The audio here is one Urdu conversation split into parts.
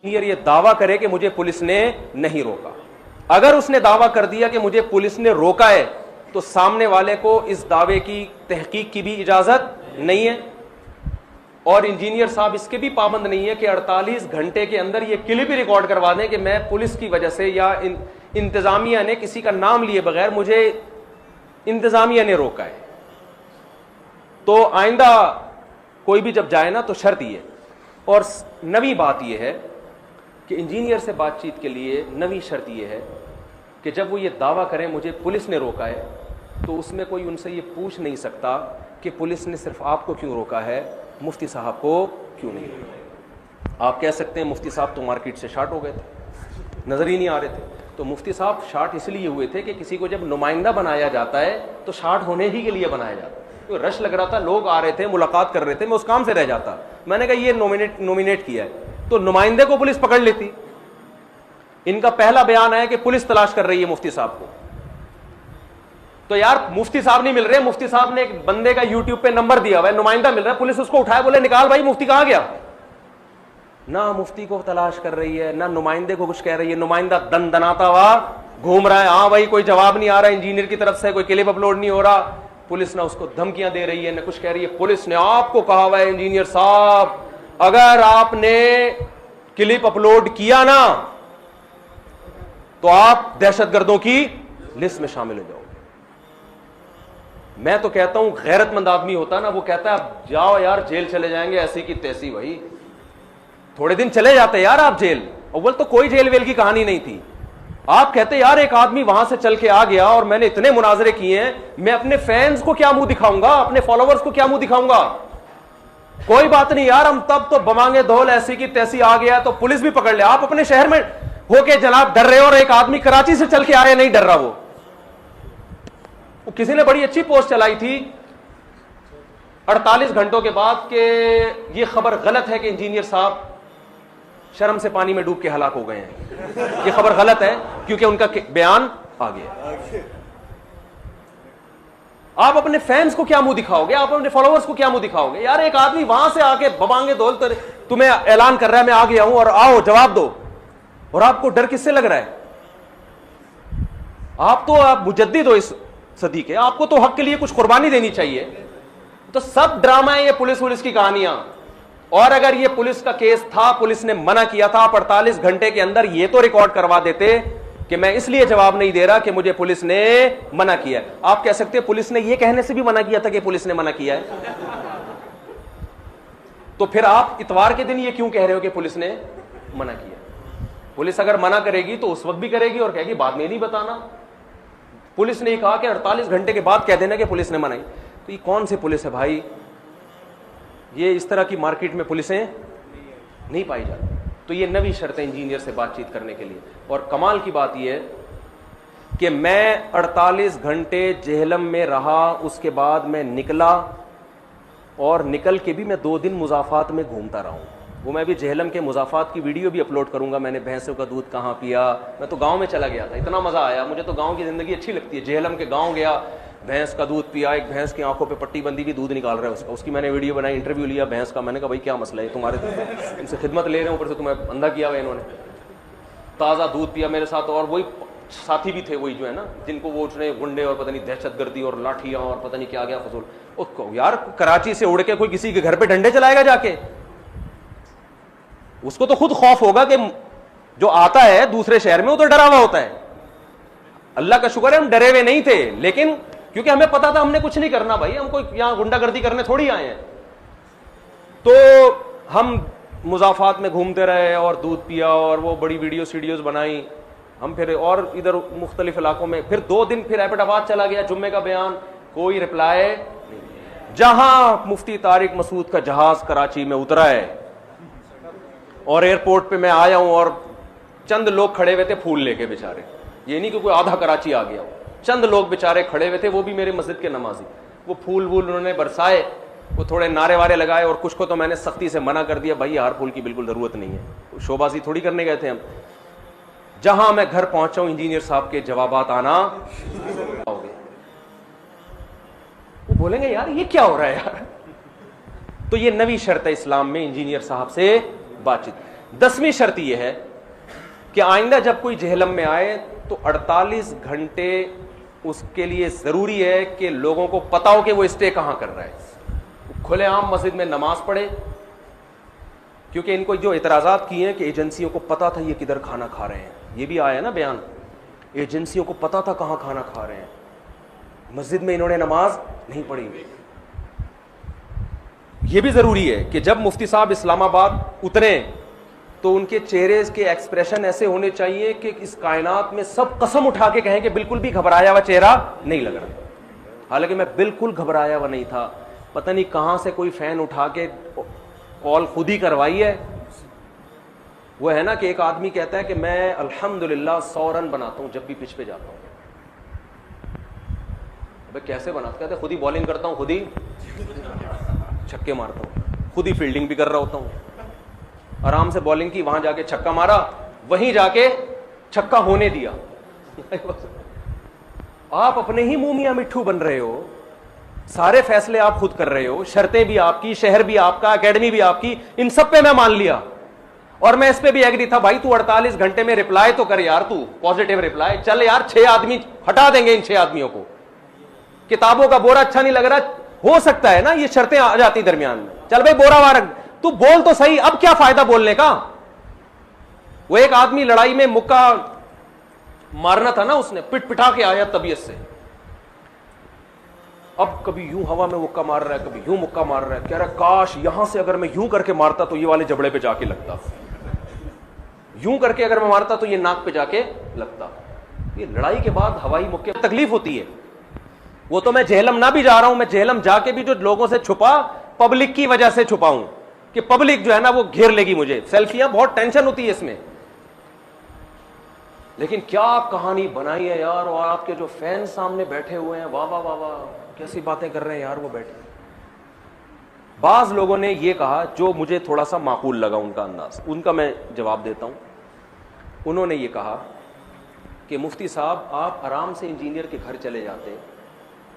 یہ دعویٰ کرے کہ مجھے پولیس نے نہیں روکا. اگر اس نے دعویٰ کر دیا کہ مجھے پولیس نے روکا ہے تو سامنے والے کو اس دعوے کی تحقیق کی بھی اجازت نہیں ہے, اور انجینئر صاحب اس کے بھی پابند نہیں ہے کہ 48 گھنٹے کے اندر یہ کلپ ہی ریکارڈ کروا دیں کہ میں پولیس کی وجہ سے یا انتظامیہ نے کسی کا نام لیے بغیر مجھے انتظامیہ نے روکا ہے. تو آئندہ کوئی بھی جب جائے نا تو شرط یہ, اور نویں بات یہ ہے کہ انجینئر سے بات چیت کے لیے نویں شرط یہ ہے کہ جب وہ یہ دعویٰ کریں مجھے پولیس نے روکا ہے تو اس میں کوئی ان سے یہ پوچھ نہیں سکتا کہ پولیس نے صرف آپ کو کیوں روکا ہے, مفتی صاحب کو کیوں نہیں روکا. آپ کہہ سکتے ہیں مفتی صاحب تو مارکیٹ سے شارٹ ہو گئے تھے, نظر ہی نہیں آ رہے تھے. تو مفتی صاحب شارٹ اس لیے ہوئے تھے کہ کسی کو جب نمائندہ بنایا جاتا ہے تو شارٹ ہونے ہی کے لیے بنایا جاتا ہے. رش لگ رہا تھا, لوگ آ رہے تھے, ملاقات کر رہے تھے, میں اس کام سے رہ جاتا. میں نے کہا یہ نومینیٹ کیا ہے تو نمائندے کو پولیس پکڑ لیتی. ان کا پہلا بیان ہے کہ پولیس تلاش کر رہی ہے مفتی صاحب کو. تو یار مفتی صاحب نہیں مل رہے, مفتی صاحب نے ایک بندے کا یوٹیوب پہ نمبر دیا ہوا ہے, نمائندہ مل رہا ہے, پولیس اس کو اٹھائے بولے نکال بھائی مفتی کہاں گیا. نہ مفتی کو تلاش کر رہی ہے نہ نمائندے کو کچھ کہہ رہی ہے, نمائندہ دن دناتا ہوا گھوم رہا ہے. ہاں بھائی کوئی جواب نہیں آ رہا انجینئر کی طرف سے, کوئی کلپ اپلوڈ نہیں ہو رہا. پولیس نہ اس کو دھمکیاں دے رہی ہے نہ کچھ کہہ رہی ہے. پولیس نے آپ کو کہا ہوا ہے انجینئر صاحب اگر آپ نے کلپ اپلوڈ کیا نا تو آپ دہشت گردوں کی لسٹ میں شامل ہو جاؤ گے. میں تو کہتا ہوں غیرت مند آدمی ہوتا نا وہ کہتا ہے اب جاؤ یار جیل چلے جائیں گے ایسی کی تیسی. بھائی تھوڑے دن چلے جاتے یار آپ جیل, اول تو کوئی جیل ویل کی کہانی نہیں تھی. آپ کہتے یار ایک آدمی وہاں سے چل کے آ گیا اور میں نے اتنے مناظرے کیے ہیں, میں اپنے فینس کو کیا منہ دکھاؤں گا, اپنے فالوورز کو کیا منہ دکھاؤں گا. کوئی بات نہیں یار, ہم تب تو بمانگے دھول ایسی کی تیسی آ گیا تو پولیس بھی پکڑ لے. آپ اپنے شہر میں ہو کے جناب ڈر رہے ہو اور ایک آدمی کراچی سے چل کے آ رہے نہیں ڈر رہا. وہ کسی نے بڑی اچھی پوسٹ چلائی تھی 48 گھنٹوں کے بعد کہ یہ خبر غلط ہے کہ انجینئر صاحب شرم سے پانی میں ڈوب کے ہلاک ہو گئے ہیں. یہ خبر غلط ہے کیونکہ ان کا بیان آ گیا. آپ اپنے فینس کو کیا منہ دکھاؤ گے, آپ اپنے فالوورز کو کیا منہ دکھاؤ گے. یار ایک آدمی وہاں سے آ کے ببانگے دول تمہیں اعلان کر رہا ہے میں آ گیا ہوں اور آؤ جواب دو, اور آپ کو ڈر کس سے لگ رہا ہے. آپ تو آپ مجدد ہو اس صدی کے, آپ کو تو حق کے لیے کچھ قربانی دینی چاہیے. تو سب ڈرامہ ہے یہ پولیس کی کہانیاں. اور اگر یہ پولیس کا کیس تھا, پولیس نے منع کیا تھا, آپ 48 گھنٹے کے اندر یہ تو ریکارڈ کروا دیتے کہ میں اس لیے جواب نہیں دے رہا کہ مجھے پولیس نے منع کیا. آپ کہہ سکتے پولیس نے یہ کہنے سے بھی منع کیا تھا کہ پولیس نے منع کیا ہے. تو پھر آپ اتوار کے دن یہ کیوں کہہ رہے ہو کہ پولیس نے منع کیا. پولیس اگر منع کرے گی تو اس وقت بھی کرے گی اور کہے گی بعد میں نہیں بتانا. پولیس نے یہ کہا کہ 48 گھنٹے کے بعد کہہ دینا کہ پولیس نے منع. تو یہ کون سی پولیس ہے بھائی, یہ اس طرح کی مارکیٹ میں پولیسیں نہیں پائی جاتی. تو یہ نویں شرط ہے انجینئر سے بات چیت کرنے کے لیے. اور کمال کی بات یہ ہے کہ میں 48 گھنٹے جہلم میں رہا, اس کے بعد میں نکلا اور نکل کے بھی میں 2 دن مضافات میں گھومتا رہا ہوں. وہ میں بھی جہلم کے مضافات کی ویڈیو بھی اپلوڈ کروں گا. میں نے بھینسوں کا دودھ کہاں پیا, میں تو گاؤں میں چلا گیا تھا, اتنا مزہ آیا مجھے تو. گاؤں کی زندگی اچھی لگتی ہے. جہلم کے گاؤں گیا, بھینس کا دودھ پیا, ایک بھینس کی آنکھوں پہ پٹی بندی بھی دودھ نکال رہا ہے اس کی میں نے ویڈیو بنائی, انٹرویو لیا بھینس کا. میں نے کہا بھائی کیا مسئلہ ہے, تمہارے ان سے خدمت لے رہے ہیں, اوپر سے تمہیں اندھا کیا ہوا انہوں نے. تازہ دودھ پیا میرے ساتھ, اور وہی ساتھی بھی تھے وہی جو ہے نا جن کو وہ گنڈے اور پتہ نہیں دہشت گردی اور لاٹھیاں اور پتہ نہیں کیا گیا فضول. یار کراچی سے اڑ کے کوئی کسی کے گھر پہ ڈنڈے چلائے گا جا کے, اس کو تو خود خوف ہوگا کہ جو آتا ہے دوسرے شہر میں وہ تو ڈرا ہوا ہوتا ہے. اللہ کا شکر ہے ہم ڈرے ہوئے نہیں تھے, لیکن کیونکہ ہمیں پتا تھا ہم نے کچھ نہیں کرنا بھائی, ہم کوئی یہاں گنڈا گردی کرنے تھوڑی آئے ہیں. تو ہم مضافات میں گھومتے رہے اور دودھ پیا اور وہ بڑی ویڈیوز بنائی ہم. پھر اور ادھر مختلف علاقوں میں, پھر 2 دن پھر ایبٹ آباد چلا گیا, جمعے کا بیان, کوئی رپلائی نہیں. جہاں مفتی طارق مسعود کا جہاز کراچی میں اترا ہے اور ایئرپورٹ پہ میں آیا ہوں اور چند لوگ کھڑے ہوئے تھے پھول لے کے بیچارے, یہ نہیں کہ کوئی آدھا کراچی آ گیا ہو, چند لوگ بیچارے کھڑے ہوئے تھے, وہ بھی میرے مسجد کے نمازی. وہ پھول انہوں نے برسائے, وہ تھوڑے نعرے وارے لگائے, اور کچھ کو تو میں نے سختی سے منع کر دیا, بھائی ہر پھول کی بالکل ضرورت نہیں ہے, شوبازی تھوڑی کرنے گئے تھے ہم. جہاں میں گھر پہنچا ہوں انجینئر صاحب کے جوابات آنا ہو گئے. وہ بولیں گے یار یہ کیا ہو رہا ہے یار. تو یہ نویں شرط ہے اسلام میں انجینئر صاحب سے بات چیت. 10ویں شرط یہ ہے کہ آئندہ جب کوئی جہلم میں آئے تو 48 گھنٹے اس کے لیے ضروری ہے کہ لوگوں کو پتا ہو کہ وہ اسٹے کہاں کر رہا ہے، کھلے عام مسجد میں نماز پڑھے. کیونکہ ان کو جو اعتراضات کیے ہیں کہ ایجنسیوں کو پتا تھا یہ کدھر کھانا کھا رہے ہیں، یہ بھی آیا نا بیان، ایجنسیوں کو پتا تھا کہاں کھانا کھا رہے ہیں، مسجد میں انہوں نے نماز نہیں پڑھی. یہ بھی ضروری ہے کہ جب مفتی صاحب اسلام آباد اتریں تو ان کے چہرے کے ایکسپریشن ایسے ہونے چاہیے کہ اس کائنات میں سب قسم اٹھا کے کہیں کہ بالکل بھی گھبرایا ہوا چہرہ نہیں لگ رہا. حالانکہ میں بالکل گھبرایا ہوا نہیں تھا، پتہ نہیں کہاں سے کوئی فین اٹھا کے کال خود ہی کروائی ہے. وہ ہے نا کہ ایک آدمی کہتا ہے کہ میں الحمدللہ 100 رن بناتا ہوں جب بھی پچ پہ جاتا ہوں. ابے کیسے بناتا؟ کہتے خود ہی بالنگ کرتا ہوں، خود ہی چھکے مارتا ہوں، خود ہی فیلڈنگ بھی کر رہا ہوتا ہوں. آرام سے بالنگ کی، وہاں جا کے چھکا مارا، وہیں جا کے چھکا ہونے دیا. آپ اپنے ہی منہ میاں مٹھو بن رہے ہو، سارے فیصلے آپ خود کر رہے ہو، شرطیں بھی آپ کی، شہر بھی آپ کا، اکیڈمی بھی آپ کی، ان سب پہ میں مان لیا. اور میں اس پہ بھی ایگری تھا، بھائی تو 48 گھنٹے میں رپلائی تو کر یار، تو پازیٹیو رپلائی. چل یار 6 آدمی ہٹا دیں گے، ان 6 آدمیوں کو. کتابوں کا بورا اچھا نہیں لگ رہا، ہو سکتا ہے نا یہ شرطیں آ جاتی درمیان میں. چل بھائی بورا وارک تو بول تو صحیح، اب کیا فائدہ بولنے کا؟ وہ ایک آدمی لڑائی میں مکہ مارنا تھا نا، اس نے پٹ پٹا کے آیا طبیعت سے. اب کبھی یوں ہوا میں مکہ مار رہا ہے، کبھی یوں مکہ مار رہا ہے، کہہ رہا ہے کاش یہاں سے اگر میں یوں کر کے مارتا تو یہ والے جبڑے پہ جا کے لگتا، یوں کر کے اگر میں مارتا تو یہ ناک پہ جا کے لگتا. یہ لڑائی کے بعد ہوائی مکے تکلیف ہوتی ہے. وہ تو میں جہلم نہ بھی جا رہا ہوں، میں جہلم جا کے بھی جو لوگوں سے چھپا، پبلک کی وجہ سے چھپاؤں کہ پبلک جو ہے نا وہ گھیر لے گی مجھے. سیلفیاں بہت ٹینشن ہوتی ہے اس میں، لیکن کیا کہانی بنائی ہے یار. اور آپ کے جو فین سامنے بیٹھے ہوئے ہیں، واہ واہ واہ واہ، کیسی باتیں کر رہے ہیں یار وہ بیٹھے. بعض لوگوں نے یہ کہا جو مجھے تھوڑا سا معقول لگا ان کا انداز، ان کا میں جواب دیتا ہوں. انہوں نے یہ کہا کہ مفتی صاحب آپ آرام سے انجینئر کے گھر چلے جاتے.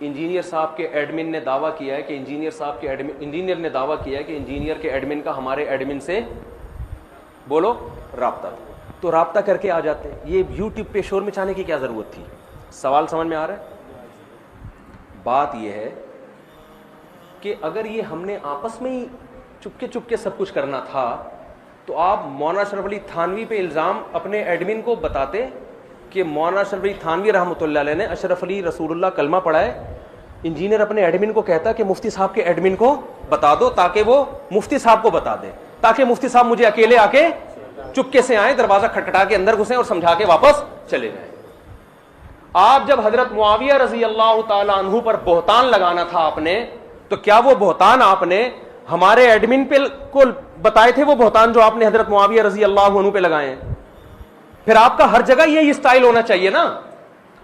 انجینئر صاحب کے ایڈمن نے دعویٰ کیا ہے کہ انجینئر نے دعویٰ کیا ہے کہ انجینئر کے ایڈمن کا ہمارے ایڈمن سے بولو رابطہ تھا، تو رابطہ کر کے آ جاتے. یہ یوٹیوب پہ شور مچانے کی کیا ضرورت تھی؟ سوال سمجھ میں آ رہا ہے؟ بات یہ ہے کہ اگر یہ ہم نے آپس میں ہی چپ کے سب کچھ کرنا تھا تو آپ مولانا اشرف علی تھانوی پہ الزام اپنے ایڈمن کو بتاتے کہ مولانا اشرف علی تھانوی رحمۃ اللہ علیہ نے اشرف علی رسول اللہ کلمہ پڑھا ہے. انجینئر اپنے ایڈمن کو کہتا کہ مفتی صاحب کے ایڈمن کو بتا دو تاکہ وہ مفتی صاحب کو بتا دے، تاکہ مفتی صاحب مجھے اکیلے آ کے چپکے سے آئیں، دروازہ کھٹکھٹا کے اندر گھسیں اور سمجھا کے واپس چلے جائیں. آپ جب حضرت معاویہ رضی اللہ تعالی عنہ پر بہتان لگانا تھا آپ نے، تو کیا وہ بہتان آپ نے ہمارے ایڈمن پہ کو بتائے تھے؟ وہ بہتان جو آپ نے حضرت معاویہ رضی اللہ عنہ پہ لگائے ہیں. پھر آپ کا ہر جگہ یہی اسٹائل ہونا چاہیے نا.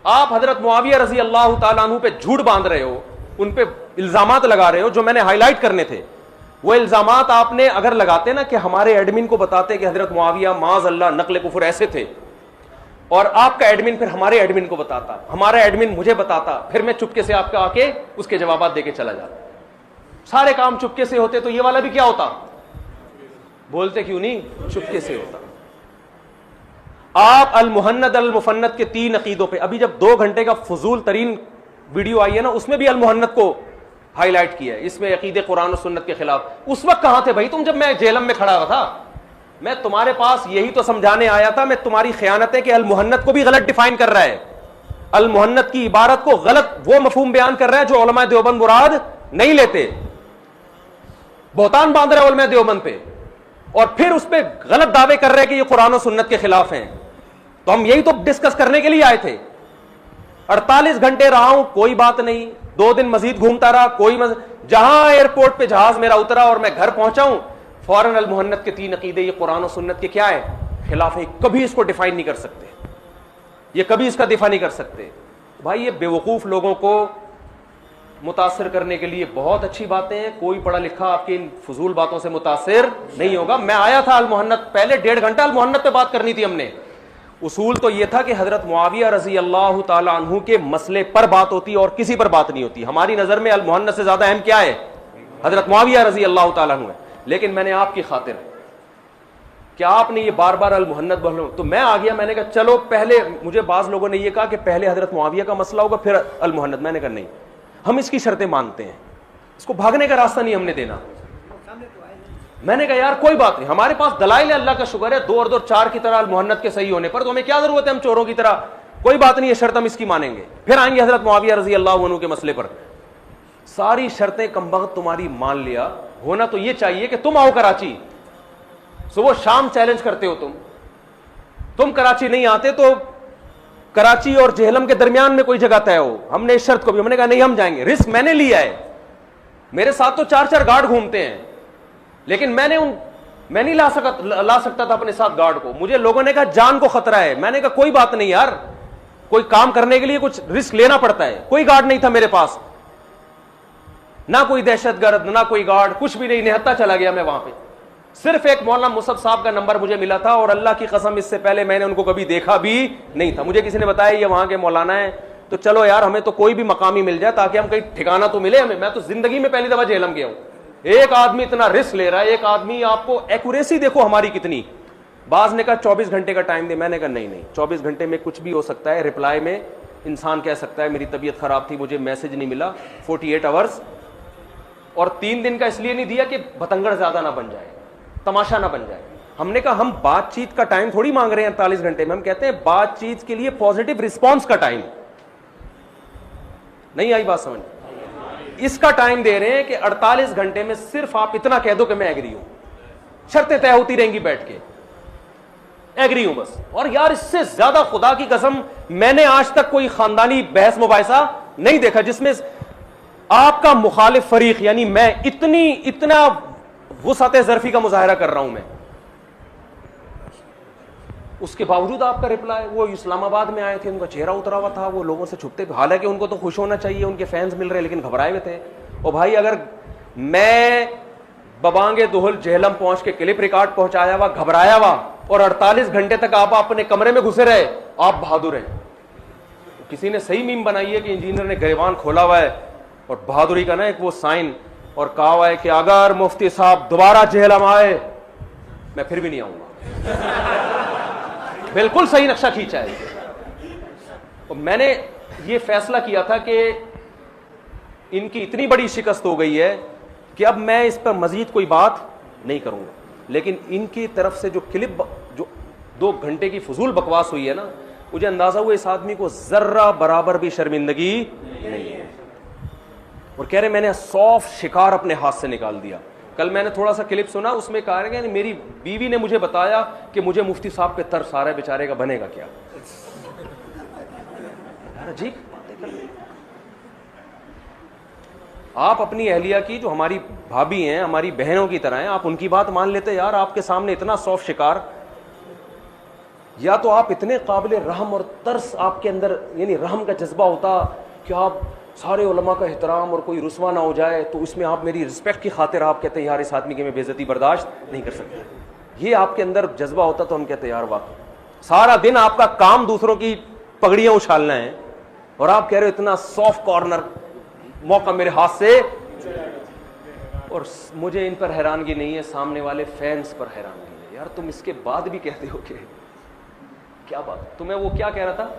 آپ حضرت معاویہ رضی اللہ تعالیٰ عنہ پہ جھوٹ باندھ رہے ہو، ان پہ الزامات لگا رہے ہو جو میں نے ہائی لائٹ کرنے تھے. وہ الزامات آپ نے اگر لگاتے نا کہ ہمارے ایڈمن کو بتاتے کہ حضرت معاویہ معاذ اللہ نقل کفر ایسے تھے، اور آپ کا ایڈمن پھر ہمارے ایڈمن کو بتاتا، ہمارا ایڈمن مجھے بتاتا، پھر میں چپکے سے آپ کا آ کے اس کے جوابات دے کے چلا جاتا. سارے کام چپکے سے ہوتے تو یہ والا بھی کیا ہوتا؟ بولتے کیوں نہیں؟ چپکے سے ہوتا. آپ المحند المفند کے 3 عقیدوں پہ ابھی جب 2 گھنٹے کا فضول ترین ویڈیو آئی ہے نا، اس میں بھی المحند کو ہائی لائٹ کیا ہے، اس میں عقیدے قرآن و سنت کے خلاف. اس وقت کہاں تھے بھائی تم جب میں جہلم میں کھڑا ہوا تھا؟ میں تمہارے پاس یہی تو سمجھانے آیا تھا. میں تمہاری خیانتیں کہ المحند کو بھی غلط ڈیفائن کر رہا ہے، المحند کی عبارت کو غلط وہ مفہوم بیان کر رہا ہے جو علماء دیوبند مراد نہیں لیتے. بہتان باندھ رہے علماء دیوبند پہ اور پھر اس پہ غلط دعوے کر رہے کہ یہ قرآن و سنت کے خلاف ہیں. تو ہم یہی تو ڈسکس کرنے کے لیے آئے تھے. 48 گھنٹے رہا ہوں، کوئی بات نہیں. 2 دن مزید گھومتا رہا، جہاں ایئرپورٹ پہ جہاز میرا اترا اور میں گھر پہنچا ہوں، فوراً المحند کے 3 عقیدے یہ قرآن و سنت کے کیا ہے؟ خلاف ہے. کبھی اس کو ڈیفائن نہیں کر سکتے، یہ کبھی اس کا دفاع نہیں کر سکتے. بھائی یہ بیوقوف لوگوں کو متاثر کرنے کے لیے بہت اچھی باتیں ہیں. کوئی پڑھا لکھا آپ کی ان فضول باتوں سے متاثر نہیں ہوگا. میں آیا تھا المحند، پہلے 1.5 گھنٹہ المحند پہ بات کرنی تھی ہم نے. اصول تو یہ تھا کہ حضرت معاویہ رضی اللہ تعالی عنہ کے مسئلے پر بات ہوتی اور کسی پر بات نہیں ہوتی. ہماری نظر میں المحند سے زیادہ اہم کیا ہے؟ حضرت معاویہ رضی اللہ تعالی عنہ ہے. لیکن میں نے آپ کی خاطر کیا آپ نے یہ بار بار المہند بولو؟ تو میں آ گیا, میں نے کہا چلو پہلے, مجھے بعض لوگوں نے یہ کہا کہ پہلے حضرت معاویہ کا مسئلہ ہوگا پھر المہند. میں نے کہا نہیں, ہم اس کی شرطیں مانتے ہیں, اس کو بھاگنے کا راستہ نہیں ہم نے دینا. میں نے کہا یار کوئی بات نہیں, ہمارے پاس دلائل ہے, اللہ کا شکر ہے, 2 اور 2 4 کی طرح المہند کے صحیح ہونے پر, تو ہمیں کیا ضرورت ہے ہم چوروں کی طرح, کوئی بات نہیں, یہ شرط ہم اس کی مانیں گے. پھر آئیں گے حضرت معاویہ رضی اللہ عنہ کے مسئلے پر. ساری شرطیں کمبخت تمہاری مان لیا. ہونا تو یہ چاہیے کہ تم آؤ کراچی, صبح شام چیلنج کرتے ہو تم کراچی نہیں آتے تو کراچی اور جہلم کے درمیان میں کوئی جگہ طے ہو. ہم نے اس شرط کو بھی, ہم نے کہا نہیں ہم جائیں گے, رسک میں نے لیا ہے. میرے ساتھ تو 4 گارڈ گھومتے ہیں, لیکن میں نہیں لا سکتا تھا اپنے ساتھ گارڈ کو. مجھے لوگوں نے کہا جان کو خطرہ ہے, میں نے کہا کوئی بات نہیں یار, کوئی کام کرنے کے لیے کچھ رسک لینا پڑتا ہے. کوئی گارڈ نہیں تھا میرے پاس, نہ کوئی دہشت گرد, نہ کوئی گارڈ, کچھ بھی نہیں. نہتا چلا گیا میں وہاں پہ. صرف ایک مولانا مصعب صاحب کا نمبر مجھے ملا تھا, اور اللہ کی قسم اس سے پہلے میں نے ان کو کبھی دیکھا بھی نہیں تھا. مجھے کسی نے بتایا یہ وہاں کے مولانا ہے, تو چلو یار ہمیں تو کوئی بھی مقامی مل جائے تاکہ ہم کہیں ٹھکانہ تو ملے ہمیں. میں تو زندگی میں پہلی دفعہ جہلم گیا ہوں. ایک آدمی اتنا رسک لے رہا ہے, ایک آدمی, آپ کو ایکوریسی دیکھو ہماری کتنی. بعض نے کہا 24 گھنٹے کا ٹائم دے, میں نے کہا نہیں 24 گھنٹے میں کچھ بھی ہو سکتا ہے. رپلائی میں انسان کہہ سکتا ہے میری طبیعت خراب تھی, مجھے میسج نہیں ملا, 48 آورس. اور 3 دن کا اس لیے نہیں دیا کہ بتنگڑ زیادہ نہ بن جائے, تماشا نہ بن جائے. ہم نے کہا ہم بات چیت کا ٹائم تھوڑی مانگ رہے ہیں 48 گھنٹے میں, ہم کہتے ہیں بات چیت کے لیے پازیٹو رسپانس کا ٹائم. نہیں آئی بات سمجھ؟ اس کا ٹائم دے رہے ہیں کہ 48 گھنٹے میں صرف آپ اتنا کہہ دو کہ میں ایگری ہوں. شرطیں طے ہوتی رہیں گی بیٹھ کے, ایگری ہوں بس. اور یار اس سے زیادہ خدا کی قسم میں نے آج تک کوئی خاندانی بحث مباحثہ نہیں دیکھا جس میں آپ کا مخالف فریق, یعنی میں, اتنا وسعت ظرفی کا مظاہرہ کر رہا ہوں میں, اس کے باوجود آپ کا رپلائی. وہ اسلام آباد میں آئے تھے, ان کا چہرہ اترا ہوا تھا, وہ لوگوں سے چھپتے, حالانکہ ان کو تو خوش ہونا چاہیے, ان کے فینس مل رہے, لیکن گھبرائے ہوئے تھے. اور بھائی اگر میں ببانگ دہل جہلم پہنچ کے کلپ ریکارڈ پہنچایا ہوا, گھبرایا ہوا, اور 48 گھنٹے تک آپ اپنے کمرے میں گھسے رہے, آپ بہادر ہیں. کسی نے صحیح میم بنائی ہے کہ انجینئر نے گریبان کھولا ہوا ہے, اور بہادری کا نا ایک وہ سائن, اور کہا ہوا ہے کہ اگر مفتی صاحب دوبارہ جہلم آئے میں پھر بھی نہیں آؤں گا. بالکل صحیح نقشہ کھینچا ہے. اور میں نے یہ فیصلہ کیا تھا کہ ان کی اتنی بڑی شکست ہو گئی ہے کہ اب میں اس پر مزید کوئی بات نہیں کروں گا. لیکن ان کی طرف سے جو کلپ, جو 2 گھنٹے کی فضول بکواس ہوئی ہے نا, مجھے اندازہ ہوا اس آدمی کو ذرہ برابر بھی شرمندگی نہیں ہے. اور کہہ رہے میں نے 100 شکار اپنے ہاتھ سے نکال دیا. کل میں نے تھوڑا سا کلپ سنا, اس میں کہا گیا میری بیوی نے مجھے بتایا کہ مجھے مفتی صاحب پہ ترس آ رہا ہے, بیچارے کا بنے گا کیا. عجیب باتیں کر رہے. آپ اپنی اہلیہ کی, جو ہماری بھابھی ہیں, ہماری بہنوں کی طرح ہیں, آپ ان کی بات مان لیتے. یار آپ کے سامنے اتنا 100 شکار, یا تو آپ اتنے قابل رحم اور ترس آپ کے اندر, یعنی رحم کا جذبہ ہوتا کہ آپ سارے علماء کا احترام, اور کوئی رسوا نہ ہو جائے تو اس میں آپ میری رسپیکٹ کی خاطر آپ کہتے ہیں یار اس آدمی کی میں بے عزتی برداشت نہیں کر سکتا. یہ آپ کے اندر جذبہ ہوتا تو ہم کہتے ہیں یار واقعی سارا دن آپ کا کام دوسروں کی پگڑیاں اچھالنا ہے, اور آپ کہہ رہے ہو اتنا سافٹ کارنر موقع میرے ہاتھ سے. اور مجھے ان پر حیرانگی نہیں ہے, سامنے والے فینس پر حیرانگی ہے. یار تم اس کے بعد بھی کہتے ہو کہ کیا بات. تمہیں وہ کیا کہہ رہا تھا,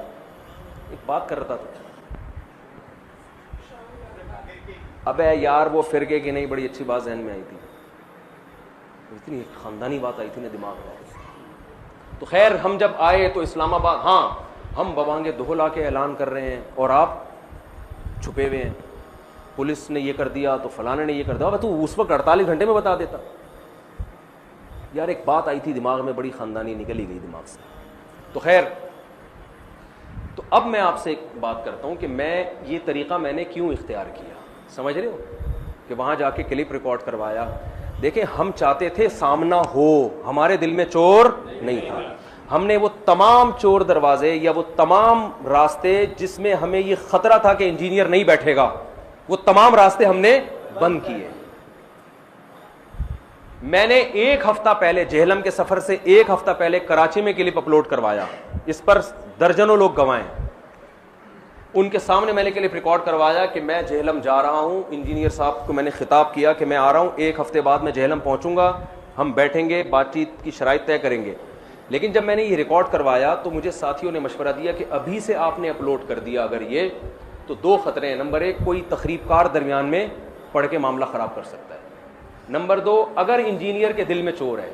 ایک بات کر رہا تھا, ابے یار وہ فرقے کی نہیں, بڑی اچھی بات ذہن میں آئی تھی, اتنی خاندانی بات آئی تھی نا دماغ میں. تو خیر ہم جب آئے تو اسلام آباد, ہاں ہم ببانگ دہل آ کے اعلان کر رہے ہیں اور آپ چھپے ہوئے ہیں, پولیس نے یہ کر دیا تو فلانے نے یہ کر دیا. تو اس وقت 48 گھنٹے میں بتا دیتا. یار ایک بات آئی تھی دماغ میں, بڑی خاندانی نکلی گئی دماغ سے. تو خیر, تو اب میں آپ سے ایک بات کرتا ہوں کہ میں یہ طریقہ میں نے کیوں اختیار کیا. سمجھ رہے ہو کہ وہاں جا کے کلپ ریکارڈ کروایا. دیکھیں ہم چاہتے تھے سامنا ہو, ہمارے دل میں چور نہیں تھا. ہم نے وہ تمام چور دروازے یا وہ تمام راستے جس میں ہمیں یہ خطرہ تھا کہ انجینئر نہیں بیٹھے گا, وہ تمام راستے ہم نے بند کیے. میں نے 1 ہفتہ پہلے جہلم کے سفر سے 1 ہفتہ پہلے کراچی میں کلپ اپلوڈ کروایا. اس پر درجنوں لوگ گوائے. ان کے سامنے میں نے کلپ ریکارڈ کروایا کہ میں جہلم جا رہا ہوں. انجینئر صاحب کو میں نے خطاب کیا کہ میں آ رہا ہوں, 1 ہفتے بعد میں جہلم پہنچوں گا, ہم بیٹھیں گے, بات چیت کی شرائط طے کریں گے. لیکن جب میں نے یہ ریکارڈ کروایا تو مجھے ساتھیوں نے مشورہ دیا کہ ابھی سے آپ نے اپلوڈ کر دیا اگر یہ, تو دو خطرے ہیں. نمبر ایک, کوئی تخریب کار درمیان میں پڑھ کے معاملہ خراب کر سکتا ہے. نمبر دو, اگر انجینئر کے دل میں چور ہے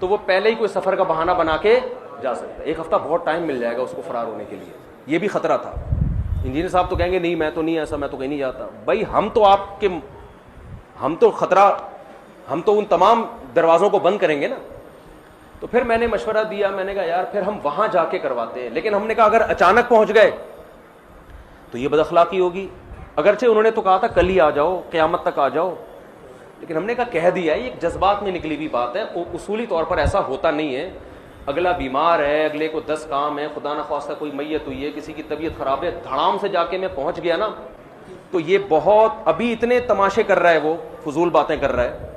تو وہ پہلے ہی کوئی سفر کا بہانہ بنا کے جا سکتا ہے. ایک ہفتہ بہت ٹائم مل جائے گا اس کو فرار ہونے کے لیے. یہ بھی خطرہ تھا. انجینئر صاحب تو کہیں گے نہیں میں تو نہیں ایسا, میں تو کہیں نہیں جاتا. بھائی ہم تو خطرہ, ہم تو ان تمام دروازوں کو بند کریں گے نا. تو پھر میں نے مشورہ دیا, میں نے کہا یار پھر ہم وہاں جا کے کرواتے ہیں. لیکن ہم نے کہا اگر اچانک پہنچ گئے تو یہ بد اخلاقی ہوگی. اگرچہ انہوں نے تو کہا تھا کل ہی آ جاؤ, قیامت تک آ جاؤ, لیکن ہم نے کہا کہہ دیا ہے, یہ ایک جذبات میں نکلی ہوئی بات ہے. اصولی طور پر ایسا ہوتا نہیں ہے. اگلا بیمار ہے, اگلے کو 10 کام ہے, خدا نخواستہ کوئی میت ہوئی ہے, کسی کی طبیعت خراب ہے, دھڑام سے جا کے میں پہنچ گیا نا, تو یہ بہت ابھی اتنے تماشے کر رہا ہے, وہ فضول باتیں کر رہا ہے,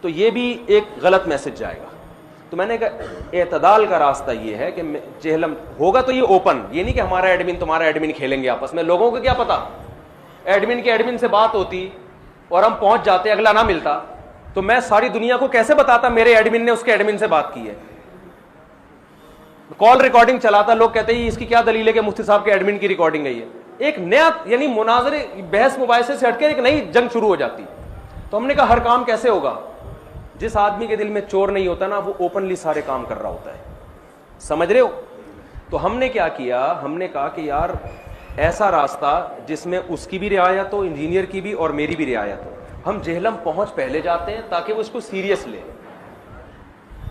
تو یہ بھی ایک غلط میسج جائے گا. تو میں نے کہا اعتدال کا راستہ یہ ہے کہ جہلم ہوگا تو یہ اوپن, یہ نہیں کہ ہمارا ایڈمن تمہارا ایڈمن کھیلیں گے آپس میں. لوگوں کو کیا پتا, ایڈمن کے ایڈمن سے بات ہوتی اور ہم پہنچ جاتے, اگلا نہ ملتا, تو میں ساری دنیا کو کیسے بتاتا میرے ایڈمن نے اس کے ایڈمن سے بات کی ہے. کال ریکارڈنگ چلاتا, لوگ کہتے ہیں اس کی کیا دلیل ہے کہ مفتی صاحب کے ایڈمن کی ریکارڈنگ ہے. ایک نیا یعنی مناظرے, بحث مباحثے سے ہٹ کے ایک نئی جنگ شروع ہو جاتی. تو ہم نے کہا ہر کام کیسے ہوگا, جس آدمی کے دل میں چور نہیں ہوتا نا, وہ اوپنلی سارے کام کر رہا ہوتا ہے. سمجھ رہے ہو؟ تو ہم نے کیا کیا, ہم نے کہا کہ یار ایسا راستہ جس میں اس کی بھی رعایت ہو, انجینئر کی بھی اور میری بھی رعایت ہو. ہم جہلم پہنچ پہلے جاتے ہیں تاکہ وہ اس کو سیریس لے,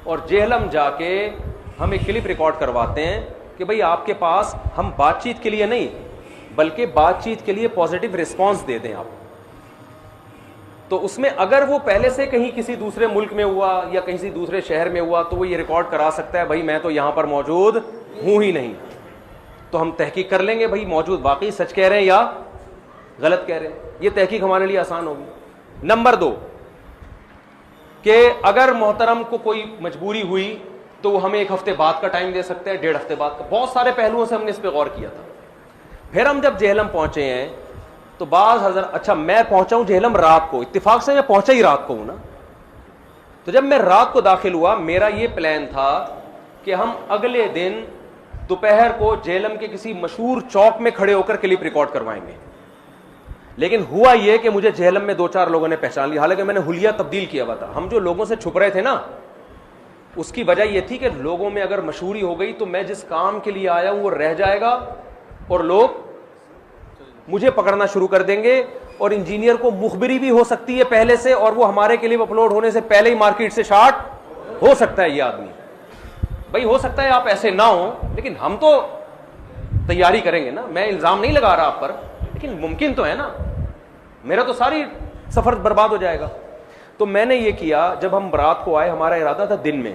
اور جہلم جا کے ہم ایک کلپ ریکارڈ کرواتے ہیں کہ بھئی آپ کے پاس, ہم بات چیت کے لیے نہیں بلکہ بات چیت کے لیے پازیٹیو رسپانس دے دیں آپ. تو اس میں اگر وہ پہلے سے کہیں کسی دوسرے ملک میں ہوا یا کہیں دوسرے شہر میں ہوا تو وہ یہ ریکارڈ کرا سکتا ہے, بھائی میں تو یہاں پر موجود ہوں ہی نہیں. تو ہم تحقیق کر لیں گے بھائی موجود واقعی سچ کہہ رہے ہیں یا غلط کہہ رہے ہیں. یہ تحقیق ہمارے لیے آسان ہوگی. نمبر 2 کہ اگر محترم کو کوئی مجبوری ہوئی تو وہ ہمیں 1 ہفتے بعد کا ٹائم دے سکتے ہیں, 1.5 ہفتے بعد کا. بہت سارے پہلوؤں سے ہم نے اس پہ غور کیا تھا. پھر ہم جب جہلم پہنچے ہیں تو بعض حضرت, اچھا میں پہنچا ہوں جہلم رات کو, اتفاق سے میں پہنچا ہی رات کو ہوں نا. تو جب میں رات کو داخل ہوا, میرا یہ پلان تھا کہ ہم اگلے دن دوپہر کو جہلم کے کسی مشہور چوک میں کھڑے ہو کر کلپ ریکارڈ کروائیں گے. لیکن ہوا یہ کہ مجھے جہلم میں 2-4 لوگوں نے پہچان لیا, حالانکہ میں نے حلیہ تبدیل کیا ہوا تھا. ہم جو لوگوں سے چھپ رہے تھے نا, اس کی وجہ یہ تھی کہ لوگوں میں اگر مشہوری ہو گئی تو میں جس کام کے لیے آیا ہوں وہ رہ جائے گا اور لوگ مجھے پکڑنا شروع کر دیں گے, اور انجینئر کو مخبری بھی ہو سکتی ہے پہلے سے, اور وہ ہمارے کلپ اپلوڈ ہونے سے پہلے ہی مارکیٹ سے شارٹ ہو سکتا ہے. یہ آدمی بھائی ہو سکتا ہے آپ ایسے نہ ہوں, لیکن ہم تو تیاری کریں گے نا. میں الزام نہیں لگا رہا آپ پر, لیکن ممکن تو ہے نا, میرا تو ساری سفر برباد ہو جائے گا. تو میں نے یہ کیا, جب ہم رات کو آئے, ہمارا ارادہ تھا دن میں,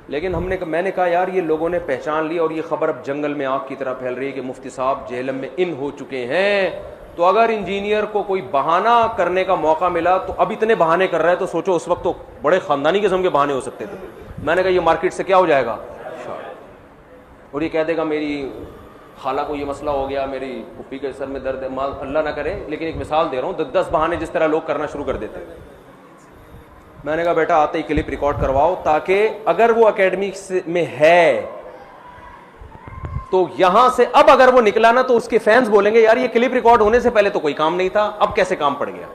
لیکن میں نے کہا یار یہ لوگوں نے پہچان لیا اور یہ خبر اب جنگل میں آگ کی طرح پھیل رہی ہے کہ مفتی صاحب جہلم میں ان ہو چکے ہیں, تو اگر انجینئر کو کوئی بہانہ کرنے کا موقع ملا تو اب اتنے بہانے کر رہا ہے, تو سوچو اس وقت تو بڑے خاندانی قسم کے بہانے ہو سکتے تھے. میں نے کہا یہ مارکیٹ سے کیا ہو جائے گا, اور یہ کہہ دے گا میری خالہ کو یہ مسئلہ ہو گیا, میری پھپھی کے سر میں درد ہے, اللہ نہ کرے, لیکن ایک مثال دے رہا ہوں, 10 بہانے جس طرح لوگ کرنا شروع کر دیتے. میں نے کہا بیٹا آتے ہی کلپ ریکارڈ کرواؤ, تاکہ اگر وہ اکیڈمی میں ہے تو یہاں سے اب اگر وہ نکلا نا تو اس کے فینس بولیں گے یار یہ کلپ ریکارڈ ہونے سے پہلے تو کوئی کام نہیں تھا, اب کیسے کام پڑ گیا.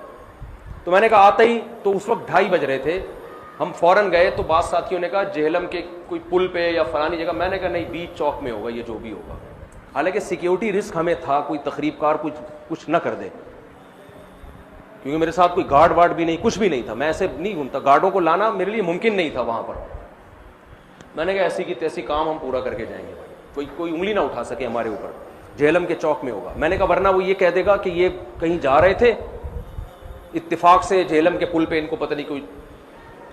تو میں نے کہا آتے ہی, تو اس وقت 2:30 بج رہے تھے, ہم فوراً گئے. تو بعض ساتھیوں نے کہا جہلم کے کوئی پل پہ یا فلانی جگہ. میں نے کہا نہیں, بیچ چوک میں ہوگا یہ جو بھی ہوگا. حالانکہ سیکیورٹی رسک ہمیں تھا, کوئی تخریب کار کچھ نہ کر دے, کیونکہ میرے ساتھ کوئی گارڈ وارڈ بھی نہیں, کچھ بھی نہیں تھا. میں ایسے نہیں گھومتا, گارڈوں کو لانا میرے لیے ممکن نہیں تھا وہاں پر. میں نے کہا ایسی کی تیسی کام ہم پورا کر کے جائیں گے, کوئی انگلی نہ اٹھا سکے ہمارے اوپر. جہلم کے چوک میں ہوگا. میں نے کہا ورنہ وہ یہ کہہ دے گا کہ یہ کہیں جا رہے تھے, اتفاق سے جہلم کے پل پہ ان کو پتہ نہیں کوئی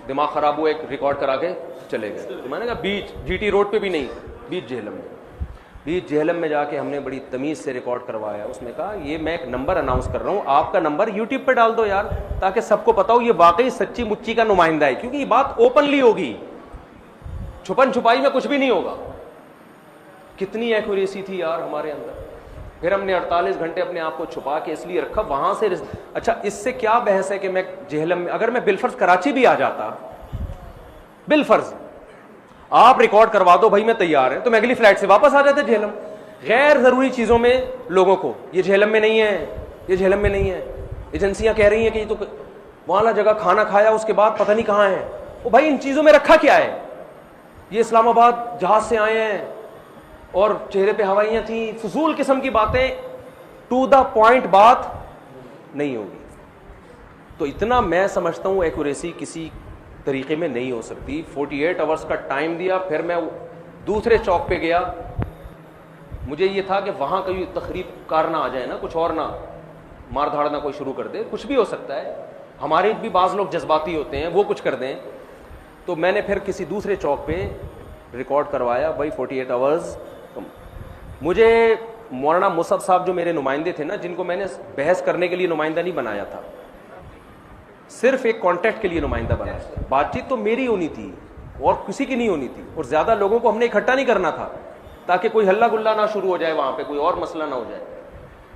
دماغ خراب ہوا, ایک ریکارڈ کرا کے چلے گئے. تو میں نے کہا بیچ GT روڈ پہ بھی نہیں, بیچ جہلم میں. بیچ جہلم میں جا کے ہم نے بڑی تمیز سے ریکارڈ کروایا. اس میں کہا یہ میں ایک نمبر اناؤنس کر رہا ہوں, آپ کا نمبر یوٹیوب پہ ڈال دو یار, تاکہ سب کو پتا ہو یہ واقعی سچی مچی کا نمائندہ ہے, کیونکہ یہ بات اوپنلی ہوگی, چھپن چھپائی میں کچھ بھی نہیں ہوگا. کتنی ایکوریسی تھی یار ہمارے اندر. پھر ہم نے 48 گھنٹے اپنے آپ کو چھپا کے اس لیے رکھا وہاں سے. اچھا اس سے کیا بحث ہے کہ میں جہلم میں, اگر میں بالفرض کراچی بھی آ جاتا, بالفرض آپ ریکارڈ کروا دو بھائی میں تیار ہے, تو میں اگلی فلائٹ سے واپس آ جاتا جہلم. غیر ضروری چیزوں میں لوگوں کو یہ جہلم میں نہیں ہے, یہ جہلم میں نہیں ہے, ایجنسیاں کہہ رہی ہیں کہ یہ تو وہاں جگہ کھانا کھایا اس کے بعد پتہ نہیں کہاں ہے. وہ بھائی ان چیزوں میں رکھا کیا ہے؟ یہ اسلام آباد جہاز سے آئے ہیں اور چہرے پہ ہوائیاں تھیں, فضول قسم کی باتیں, ٹو دا پوائنٹ بات نہیں ہوگی. تو اتنا میں سمجھتا ہوں ایکوریسی کسی طریقے میں نہیں ہو سکتی. 48 آورس کا ٹائم دیا, پھر میں دوسرے چوک پہ گیا. مجھے یہ تھا کہ وہاں کوئی تخریب کار نہ آ جائے نا, کچھ اور نہ مار دھاڑ نہ کوئی شروع کر دے, کچھ بھی ہو سکتا ہے. ہمارے بھی بعض لوگ جذباتی ہوتے ہیں, وہ کچھ کر دیں. تو میں نے پھر کسی دوسرے چوک پہ ریکارڈ کروایا بھائی 48 آورز. مجھے مولانا مصعب صاحب جو میرے نمائندے تھے نا, جن کو میں نے بحث کرنے کے لیے نمائندہ نہیں بنایا تھا, صرف ایک کانٹیکٹ کے لیے نمائندہ بنایا تھا. بات چیت تو میری ہونی تھی اور کسی کی نہیں ہونی تھی, اور زیادہ لوگوں کو ہم نے اکٹھا نہیں کرنا تھا تاکہ کوئی ہلہ گلا نہ شروع ہو جائے, وہاں پہ کوئی اور مسئلہ نہ ہو جائے.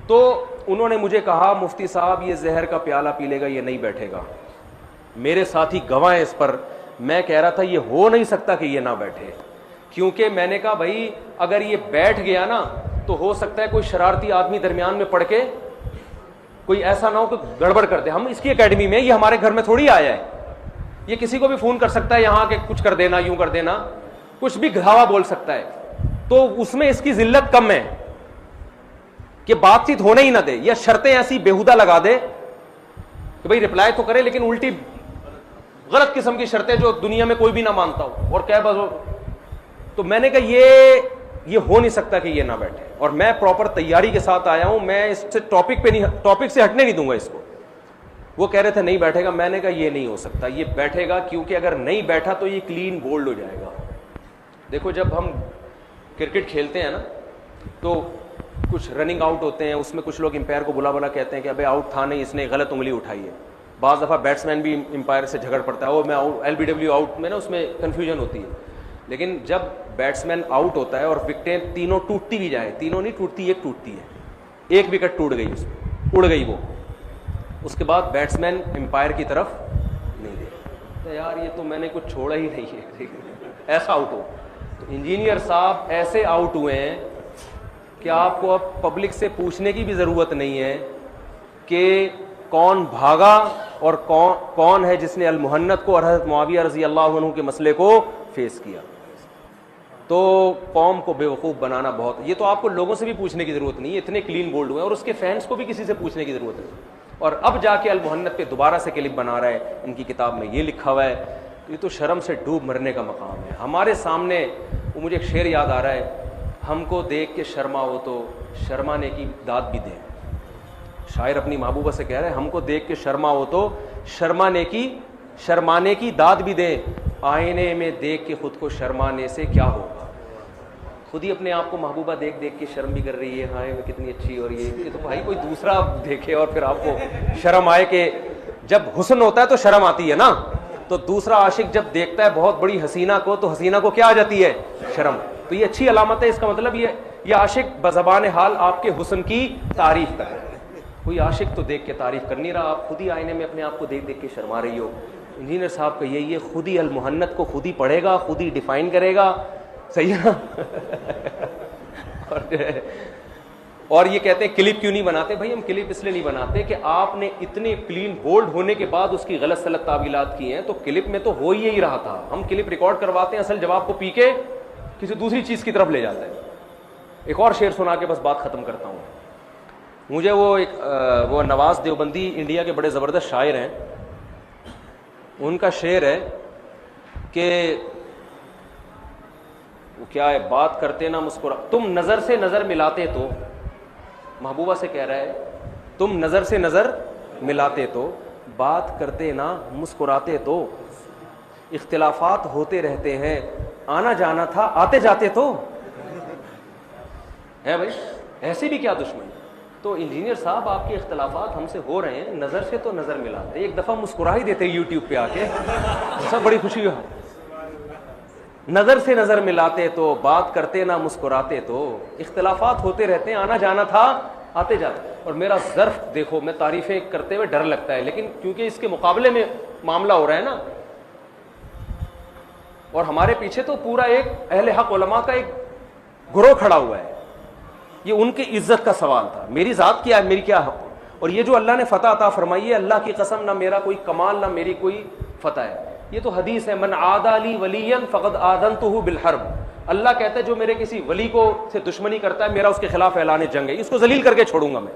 تو انہوں نے مجھے کہا مفتی صاحب یہ زہر کا پیالہ پی لے گا, یہ نہیں بیٹھے گا. میرے ساتھی گواہ ہیں اس پر. میں کہہ رہا تھا یہ ہو نہیں سکتا کہ یہ نہ بیٹھے, کیونکہ میں نے کہا بھائی اگر یہ بیٹھ گیا نا تو ہو سکتا ہے کوئی شرارتی آدمی درمیان میں پڑھ کے کوئی ایسا نہ ہو کہ گڑبڑ کر دے. ہم اس کی اکیڈمی میں, یہ ہمارے گھر میں تھوڑی آیا ہے, یہ کسی کو بھی فون کر سکتا ہے یہاں کہ کچھ کر دینا, یوں کر دینا, کچھ بھی گھاوا بول سکتا ہے. تو اس میں اس کی ذلت کم ہے کہ بات چیت ہونے ہی نہ دے, یا شرطیں ایسی بیہودہ لگا دے کہ بھائی رپلائی تو کرے لیکن الٹی غلط قسم کی شرطیں جو دنیا میں کوئی بھی نہ مانتا ہو, اور کیا بس. تو میں نے کہا یہ ہو نہیں سکتا کہ یہ نہ بیٹھے, اور میں پراپر تیاری کے ساتھ آیا ہوں, میں اس سے ٹاپک سے ہٹنے نہیں دوں گا اس کو. وہ کہہ رہے تھے نہیں بیٹھے گا, میں نے کہا یہ نہیں ہو سکتا, یہ بیٹھے گا, کیونکہ اگر نہیں بیٹھا تو یہ کلین بولڈ ہو جائے گا. دیکھو جب ہم کرکٹ کھیلتے ہیں نا تو کچھ رننگ آؤٹ ہوتے ہیں, اس میں کچھ لوگ امپائر کو بلا بلا کہتے ہیں کہ ابے آؤٹ تھا نہیں, اس نے غلط انگلی اٹھائی ہے. بعض دفعہ بیٹسمین بھی امپائر سے جھگڑ پڑتا ہے, وہ میں LBW آؤٹ میں نا اس میں کنفیوژن ہوتی ہے. لیکن جب بیٹسمین آؤٹ ہوتا ہے اور وکٹیں تینوں ٹوٹتی بھی جائیں, تینوں نہیں ٹوٹتی, ایک ٹوٹتی ہے, ایک وکٹ ٹوٹ گئی, اس میں اڑ گئی وہ, اس کے بعد بیٹسمین امپائر کی طرف نہیں دیکھتا, یار یہ تو میں نے کچھ چھوڑا ہی نہیں ہے, ایسا آؤٹ ہو. تو انجینئر صاحب ایسے آؤٹ ہوئے ہیں کہ آپ کو اب پبلک سے پوچھنے کی بھی ضرورت نہیں ہے کہ کون بھاگا اور کون ہے جس نے المہنت کو اور حضرت معاویہ رضی اللہ عنہ کے مسئلے کو فیس کیا. تو قوم کو بیوقوف بنانا بہت, یہ تو آپ کو لوگوں سے بھی پوچھنے کی ضرورت نہیں ہے, اتنے کلین بولڈ ہوئے ہیں, اور اس کے فینس کو بھی کسی سے پوچھنے کی ضرورت نہیں. اور اب جا کے المہنت پہ دوبارہ سے کلپ بنا رہا ہے, ان کی کتاب میں یہ لکھا ہوا ہے. یہ تو شرم سے ڈوب مرنے کا مقام ہے. ہمارے سامنے وہ مجھے ایک شعر یاد آ رہا ہے, ہم کو دیکھ کے شرما ہو تو شرمانے کی داد بھی دیں. شاعر اپنی محبوبہ سے کہہ رہے ہیں ہم کو دیکھ کے شرما ہو تو شرمانے کی داد بھی دیں, آئینے میں دیکھ کے خود کو شرمانے سے کیا ہوگا. خود ہی اپنے آپ کو محبوبہ دیکھ دیکھ کے شرم بھی کر رہی ہے, ہائے میں کتنی اچھی, اور یہ تو بھائی کوئی دوسرا دیکھے اور پھر آپ کو شرم آئے. کہ جب حسن ہوتا ہے تو شرم آتی ہے نا, تو دوسرا عاشق جب دیکھتا ہے بہت بڑی حسینہ کو تو حسینہ کو کیا آ جاتی ہے, شرم. تو یہ اچھی علامت ہے. اس کا مطلب یہ عاشق بزبان حال آپ کے حسن کی تعریف کر رہا ہے. کوئی عاشق تو دیکھ کے تعریف کر نہیں رہا, آپ خود ہی آئینے میں اپنے آپ کو دیکھ دیکھ کے شرما رہی ہو. انجینئر صاحب کا یہی ہے, خود ہی المہنت کو خود ہی پڑھے گا, خود ہی ڈیفائن کرے گا, صحیح ہے نا. اور یہ کہتے ہیں کلپ کیوں نہیں بناتے. بھائی ہم کلپ اس لیے نہیں بناتے کہ آپ نے اتنے کلین بولڈ ہونے کے بعد اس کی غلط سلط تعویلات کی ہیں, تو کلپ میں تو ہو ہی رہا تھا. ہم کلپ ریکارڈ کرواتے ہیں, اصل جواب کو پی کے کسی دوسری چیز کی طرف لے جاتا ہے. ایک اور شعر سنا کے بس بات ختم کرتا ہوں. مجھے وہ نواز دیوبندی انڈیا کے بڑے زبردست شاعر ہیں, ان کا شعر ہے کہ وہ کیا ہے, بات کرتے نہ مسکرا, تم نظر سے نظر ملاتے تو, محبوبہ سے کہہ رہا ہے تم نظر سے نظر ملاتے تو, بات کرتے نہ مسکراتے تو, اختلافات ہوتے رہتے ہیں, آنا جانا تھا آتے جاتے تو ہے بھائی, ایسی بھی کیا دشمنی. تو انجینئر صاحب آپ کے اختلافات ہم سے ہو رہے ہیں, نظر سے تو نظر ملاتے, ایک دفعہ مسکرا ہی دیتے یوٹیوب پہ آ کے, سب بڑی خوشی ہو. نظر سے نظر ملاتے تو، بات کرتے نہ مسکراتے تو. اختلافات ہوتے رہتے ہیں، آنا جانا تھا، آتے جاتے. اور میرا ظرف دیکھو، میں تعریفیں کرتے ہوئے ڈر لگتا ہے، لیکن کیونکہ اس کے مقابلے میں معاملہ ہو رہا ہے نا، اور ہمارے پیچھے تو پورا ایک اہل حق علماء کا ایک گروہ کھڑا ہوا ہے. یہ ان کی عزت کا سوال تھا، میری ذات کیا ہے، میری کیا حق. اور یہ جو اللہ نے فتح عطا فرمائی ہے، اللہ کی قسم نہ میرا کوئی کمال نہ میری کوئی فتح ہے. یہ تو حدیث ہے، من عادى لی ولیا فقد آذنتہ بالحرب. اللہ کہتا ہے جو میرے کسی ولی کو سے دشمنی کرتا ہے، میرا اس کے خلاف اعلان جنگ ہے، اس کو ذلیل کر کے چھوڑوں گا میں.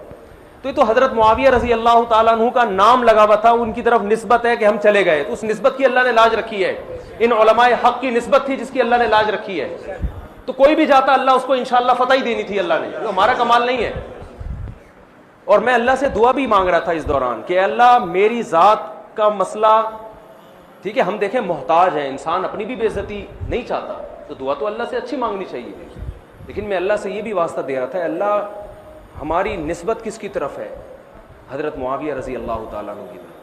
تو یہ تو حضرت معاویہ رضی اللہ تعالیٰ عنہ کا نام لگا ہوا تھا، ان کی طرف نسبت ہے کہ ہم چلے گئے، تو اس نسبت کی اللہ نے لاج رکھی ہے. ان علماء حق کی نسبت تھی جس کی اللہ نے لاج رکھی ہے. تو کوئی بھی جاتا اللہ اس کو انشاءاللہ فتح ہی دینی تھی اللہ نے، جو ہمارا کمال نہیں ہے. اور میں اللہ سے دعا بھی مانگ رہا تھا اس دوران کہ اللہ میری ذات کا مسئلہ، ٹھیک ہے ہم دیکھیں محتاج ہیں، انسان اپنی بھی بے عزتی نہیں چاہتا، تو دعا تو اللہ سے اچھی مانگنی چاہیے. لیکن میں اللہ سے یہ بھی واسطہ دے رہا تھا، اللہ ہماری نسبت کس کی طرف ہے؟ حضرت معاویہ رضی اللہ تعالیٰ عنہ کی طرف.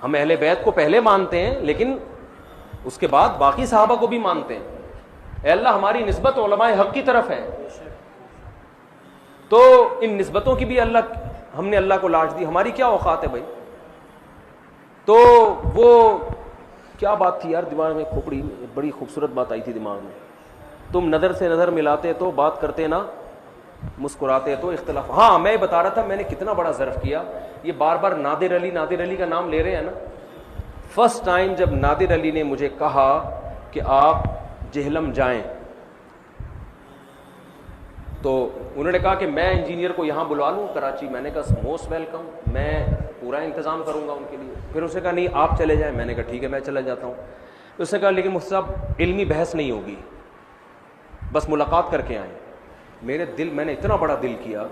ہم اہل بیت کو پہلے مانتے ہیں، لیکن اس کے بعد باقی صحابہ کو بھی مانتے ہیں. اے اللہ ہماری نسبت علماء حق کی طرف ہے. تو ان نسبتوں کی بھی اللہ، ہم نے اللہ کو لاج دی. ہماری کیا اوقات ہے بھائی؟ تو وہ کیا بات تھی یار دماغ میں کھوپڑی، بڑی خوبصورت بات آئی تھی دماغ میں. تم نظر سے نظر ملاتے تو، بات کرتے نہ مسکراتے تو. اختلاف، ہاں میں بتا رہا تھا میں نے کتنا بڑا ظرف کیا. یہ بار بار نادر علی کا نام لے رہے ہیں نا. فرسٹ ٹائم جب نادر علی نے مجھے کہا کہ آپ جہلم جائیں، تو انہوں نے کہا کہ میں انجینئر کو یہاں بلوا لوں کراچی. میں نے کہا موسٹ ویلکم، میں پورا انتظام کروں گا ان کے لیے. پھر اس نے کہا نہیں آپ چلے جائیں. میں نے کہا ٹھیک ہے میں چلا جاتا ہوں. اس نے کہا لیکن مجھ سے اب علمی بحث نہیں ہوگی، بس ملاقات کر کے آئیں. میرے دل، میں نے اتنا بڑا دل کیا،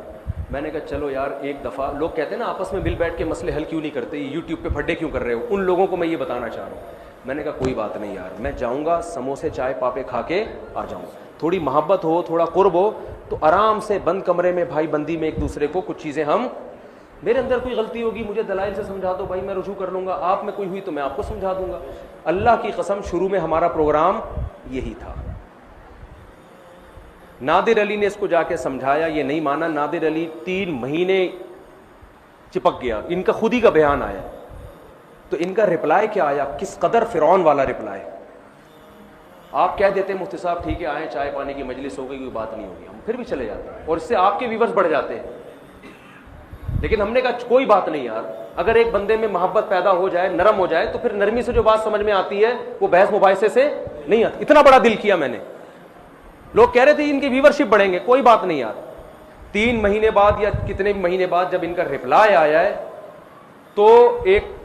میں نے کہا چلو یار ایک دفعہ. لوگ کہتے ہیں نا آپس میں مل بیٹھ کے مسئلے حل کیوں نہیں کرتے، یوٹیوب پہ پھڈے کیوں کر رہے ہو، ان لوگوں کو میں یہ بتانا چاہ رہا ہوں. میں نے کہا کوئی بات نہیں یار، میں جاؤں گا سموسے چائے پاپے کھا کے آ جاؤں. تھوڑی محبت ہو، تھوڑا قرب ہو، تو آرام سے بند کمرے میں بھائی بندی میں ایک دوسرے کو کچھ چیزیں، ہم میرے اندر کوئی غلطی ہوگی مجھے دلائل سے سمجھا دو بھائی، میں رجوع کر لوں گا. آپ میں کوئی ہوئی تو میں آپ کو سمجھا دوں گا. اللہ کی قسم شروع میں ہمارا پروگرام یہی تھا. نادر علی نے اس کو جا کے سمجھایا، یہ نہیں مانا. نادر علی 3 مہینے چپک گیا. ان کا خود ہی کا بیان آیا، تو ان کا رپلائی کیا آیا، کس قدر فرعون والا رپلائی. آپ کہہ دیتے مفتی صاحب ٹھیک ہے آئیں چائے پانی کی مجلس ہو گئی، کوئی بات نہیں ہوگی، ہم پھر بھی چلے جاتے ہیں اور اس سے آپ کے ویورز بڑھ جاتے ہیں. لیکن ہم نے کہا کوئی بات نہیں یار، اگر ایک بندے میں محبت پیدا ہو جائے، نرم ہو جائے، تو پھر نرمی سے جو بات سمجھ میں آتی ہے وہ بحث مباحثے سے نہیں آتی. اتنا بڑا دل کیا میں نے. لوگ کہہ رہے تھے ان کی ویورشپ بڑھیں گے، کوئی بات نہیں یار. 3 مہینے بعد یا کتنے مہینے بعد جب ان کا رپلائی آیا ہے، تو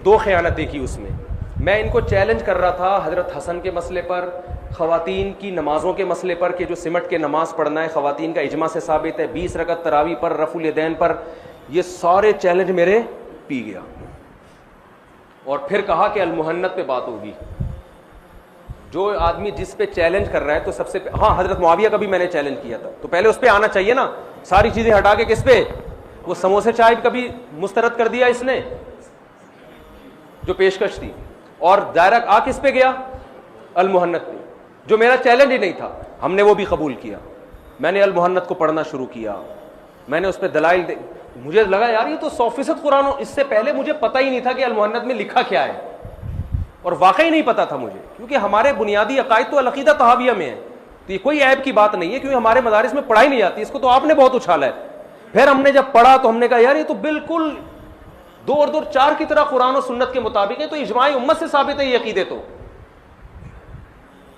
2 خیانتیں کی اس میں. میں ان کو چیلنج کر رہا تھا حضرت حسن کے مسئلے پر، خواتین کی نمازوں کے مسئلے پر کہ جو سمٹ کے نماز پڑھنا ہے خواتین کا اجماع سے ثابت ہے، 20 رکعت تراویح پر، رفع الیدین پر. یہ سارے چیلنج میرے پی گیا. اور پھر کہا کہ المحنت پہ بات ہوگی. جو آدمی جس پہ چیلنج کر رہا ہے تو سب سے ہاں حضرت معاویہ کا بھی میں نے چیلنج کیا تھا، تو پہلے اس پہ آنا چاہیے نا. ساری چیزیں ہٹا کے کس پہ، وہ سموسے چائے کبھی مسترد کر دیا اس نے جو پیشکش تھی، اور دائرہ آ کس پہ گیا، المحنت پہ، جو میرا چیلنج ہی نہیں تھا. ہم نے وہ بھی قبول کیا. میں نے المحنت کو پڑھنا شروع کیا، میں نے اس پہ دلائل مجھے لگا یار یہ تو 100% قرآن. اس سے پہلے مجھے پتہ ہی نہیں تھا کہ المحنت میں لکھا کیا ہے، اور واقعی نہیں پتا تھا مجھے، کیونکہ ہمارے بنیادی عقائد تو العقیدہ طحاویہ میں ہے. تو یہ کوئی عیب کی بات نہیں ہے، کیونکہ ہمارے مدارس میں پڑھائی نہیں جاتی. اس کو تو آپ نے بہت اچھالا ہے. پھر ہم نے جب پڑھا تو ہم نے کہا یار یہ تو بالکل 2 اور 2 4 کی طرح قرآن و سنت کے مطابق ہے، تو اجماع امت سے ثابت ہے یہ عقیدے. تو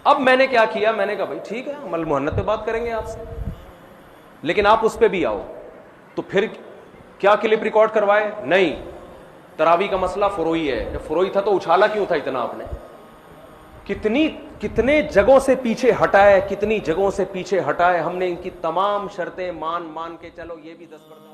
اب میں نے کیا کیا، میں نے کہا بھائی ٹھیک ہے ہم المحنت پہ بات کریں گے آپ سے، لیکن آپ اس پہ بھی آؤ. تو پھر کیا کلپ ریکارڈ کروائے؟ نہیں، تراویح کا مسئلہ فروئی ہے. جب فروئی تھا تو اچھالا کیوں تھا اتنا آپ نے؟ کتنے جگہوں سے پیچھے ہٹائے، کتنی جگہوں سے پیچھے ہٹائے ہم نے. ان کی تمام شرطیں مان کے چلو یہ بھی 10%